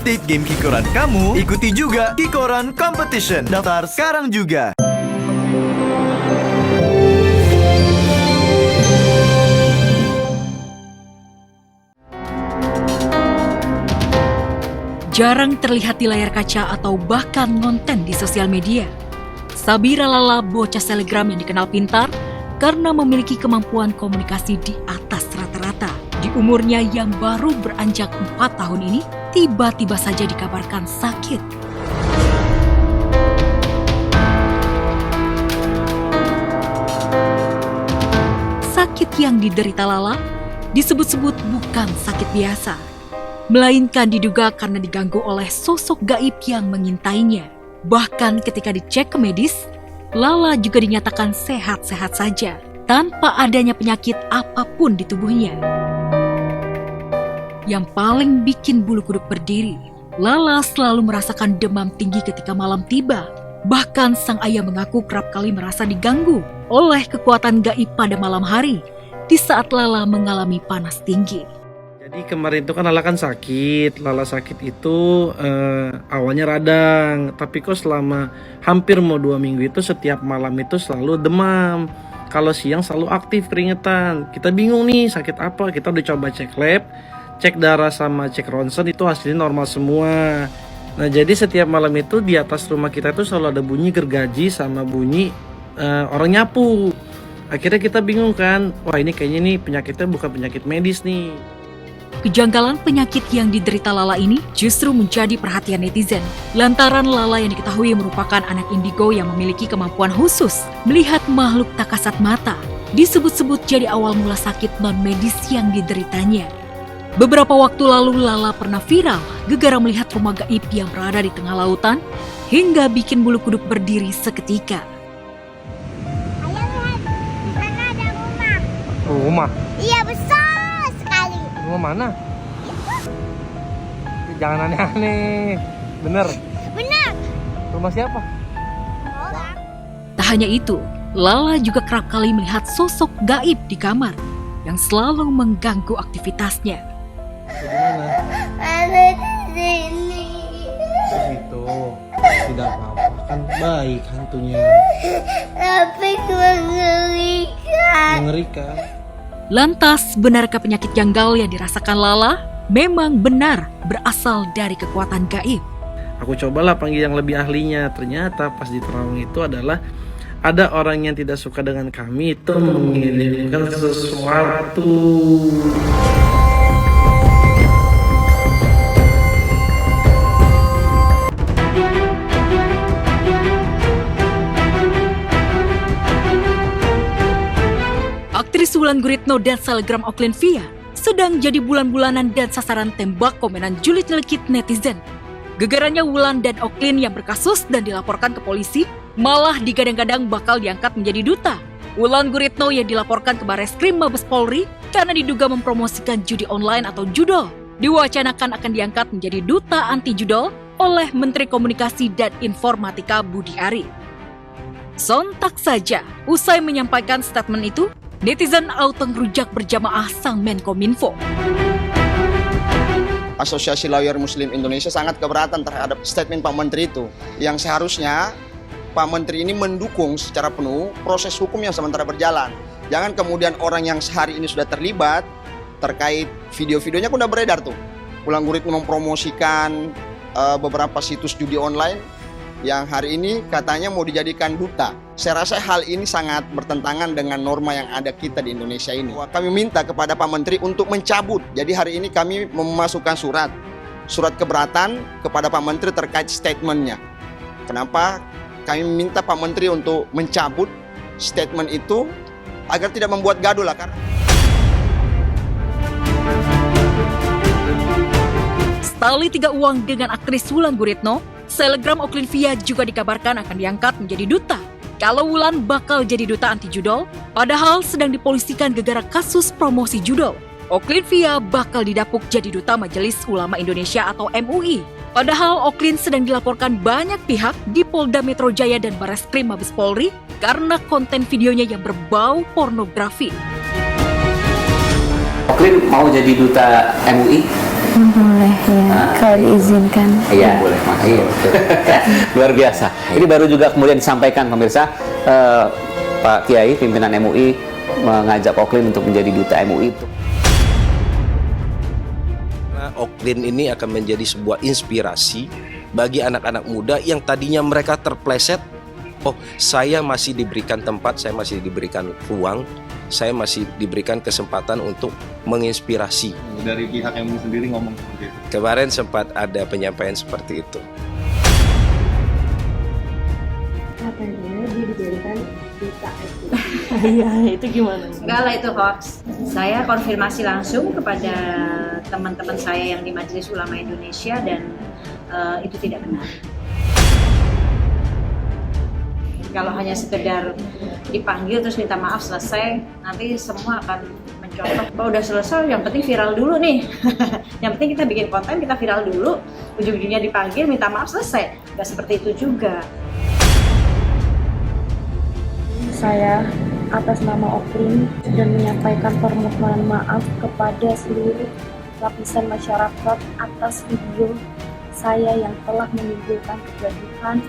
update game Kikoran kamu, ikuti juga Kikoran Competition. Daftar sekarang juga. Jarang terlihat di layar kaca atau bahkan konten di sosial media. Sabira Lala, bocah selegram yang dikenal pintar karena memiliki kemampuan komunikasi di atas rata-rata. Di umurnya yang baru beranjak 4 tahun ini, tiba-tiba saja dikabarkan sakit. Sakit yang diderita Lala disebut-sebut bukan sakit biasa, melainkan diduga karena diganggu oleh sosok gaib yang mengintainya. Bahkan ketika dicek ke medis, Lala juga dinyatakan sehat-sehat saja, tanpa adanya penyakit apapun di tubuhnya. Yang paling bikin bulu kuduk berdiri, Lala selalu merasakan demam tinggi ketika malam tiba. Bahkan sang ayah mengaku kerap kali merasa diganggu oleh kekuatan gaib pada malam hari, di saat Lala mengalami panas tinggi. Jadi kemarin itu kan Lala kan sakit. Lala sakit itu awalnya radang, tapi kok selama hampir mau 2 minggu itu setiap malam itu selalu demam. Kalau siang selalu aktif keringetan. Kita bingung nih sakit apa. Kita udah coba cek lab, cek darah sama cek ronsen, itu hasilnya normal semua. Nah jadi setiap malam itu di atas rumah kita itu selalu ada bunyi gergaji sama bunyi orang nyapu. Akhirnya kita bingung kan, wah ini kayaknya nih penyakitnya bukan penyakit medis nih. Kejanggalan penyakit yang diderita Lala ini justru menjadi perhatian netizen. Lantaran Lala yang diketahui merupakan anak indigo yang memiliki kemampuan khusus melihat makhluk tak kasat mata, disebut-sebut jadi awal mula sakit non-medis yang dideritanya. Beberapa waktu lalu Lala pernah viral gegara melihat rumah gaib yang berada di tengah lautan hingga bikin bulu kuduk berdiri seketika. Ayah lihat, di sana ada rumah. Rumah? Iya, besar sekali. Rumah mana? Jangan aneh-aneh. Bener? Benar. Rumah siapa? Orang. Tak hanya itu, Lala juga kerap kali melihat sosok gaib di kamar yang selalu mengganggu aktivitasnya. Di mana? Ada di sini. Situ. Tidak apa-apa, kan baik hantunya. Tapi mengerikan. Mengerikan. Lantas, benarkah penyakit janggal yang dirasakan Lala memang benar berasal dari kekuatan gaib? Aku cobalah panggil yang lebih ahlinya. Ternyata pas di terawang itu adalah ada orang yang tidak suka dengan kami itu mengirimkan sesuatu. Aktris Wulan Guritno dan selebgram Oklin Via sedang jadi bulan-bulanan dan sasaran tembak komenan julid nyelekit netizen. Gegarannya Wulan dan Oklin yang berkasus dan dilaporkan ke polisi malah digadang-gadang bakal diangkat menjadi duta. Wulan Guritno yang dilaporkan ke Bareskrim Mabes Polri karena diduga mempromosikan judi online atau judol, diwacanakan akan diangkat menjadi duta anti judol oleh Menteri Komunikasi dan Informatika Budi Ari. Sontak saja, usai menyampaikan statement itu, netizen auto ngerujak berjamaah sang Menkominfo. Asosiasi Lawyer Muslim Indonesia sangat keberatan terhadap statement Pak Menteri itu. Yang seharusnya Pak Menteri ini mendukung secara penuh proses hukum yang sementara berjalan. Jangan kemudian orang yang sehari ini sudah terlibat terkait video-videonya kan udah beredar tuh. Wulan Guritno mempromosikan beberapa situs judi online yang hari ini katanya mau dijadikan duta. Saya rasa hal ini sangat bertentangan dengan norma yang ada kita di Indonesia ini. Kami minta kepada Pak Menteri untuk mencabut. Jadi hari ini kami memasukkan surat keberatan kepada Pak Menteri terkait statementnya. Kenapa? Kami minta Pak Menteri untuk mencabut statement itu agar tidak membuat gaduh lah. Setali 3 uang dengan aktris Wulan Guritno, selebgram Oklin Via juga dikabarkan akan diangkat menjadi duta. Kalau Wulan bakal jadi duta anti judol, padahal sedang dipolisikan gegara kasus promosi judol. Oklin Via bakal didapuk jadi duta Majelis Ulama Indonesia atau MUI. Padahal Oklin sedang dilaporkan banyak pihak di Polda Metro Jaya dan Bareskrim Mabes Polri karena konten videonya yang berbau pornografi. Oklin mau jadi duta MUI? Boleh ya, kalau diizinkan. Iya, boleh. Makasih. Luar biasa. Ini baru juga kemudian disampaikan pemirsa, Pak Kiai, pimpinan MUI mengajak Oklin untuk menjadi duta MUI. Oklin ini akan menjadi sebuah inspirasi bagi anak-anak muda yang tadinya mereka terpleset. Oh, saya masih diberikan tempat, saya masih diberikan ruang, saya masih diberikan kesempatan untuk menginspirasi. Dari pihak MUI sendiri ngomong seperti itu. Kemarin sempat ada penyampaian seperti itu. Katanya dia dijadikan duta MUI. Iya, itu gimana? Enggak lah, itu hoax. Saya konfirmasi langsung kepada teman-teman saya yang di Majelis Ulama Indonesia dan itu tidak benar. Kalau hanya sekedar dipanggil terus minta maaf selesai, nanti semua akan mencontoh. Kalau udah selesai, yang penting viral dulu nih. Yang penting kita bikin konten, kita viral dulu. Ujung-ujungnya dipanggil, minta maaf, selesai. Nggak seperti itu juga. Saya atas nama Oklin dan menyampaikan permohonan maaf kepada seluruh lapisan masyarakat atas video saya yang telah menimbulkan kegaduhan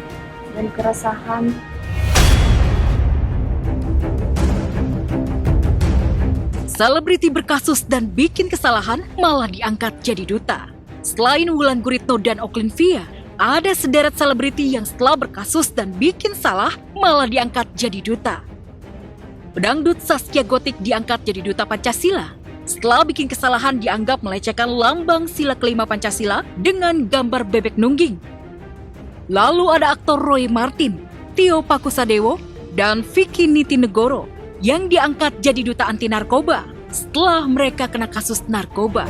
dan keresahan. Selebriti berkasus dan bikin kesalahan malah diangkat jadi duta. Selain Wulan Guritno dan Oklin Via, ada sederet selebriti yang setelah berkasus dan bikin salah malah diangkat jadi duta. Pedangdut Zaskia Gotik diangkat jadi duta Pancasila. Setelah bikin kesalahan dianggap melecehkan lambang sila kelima Pancasila dengan gambar bebek nungging. Lalu ada aktor Roy Martin, Tio Pakusadewo, dan Vicky Nitinegoro yang diangkat jadi duta anti narkoba setelah mereka kena kasus narkoba.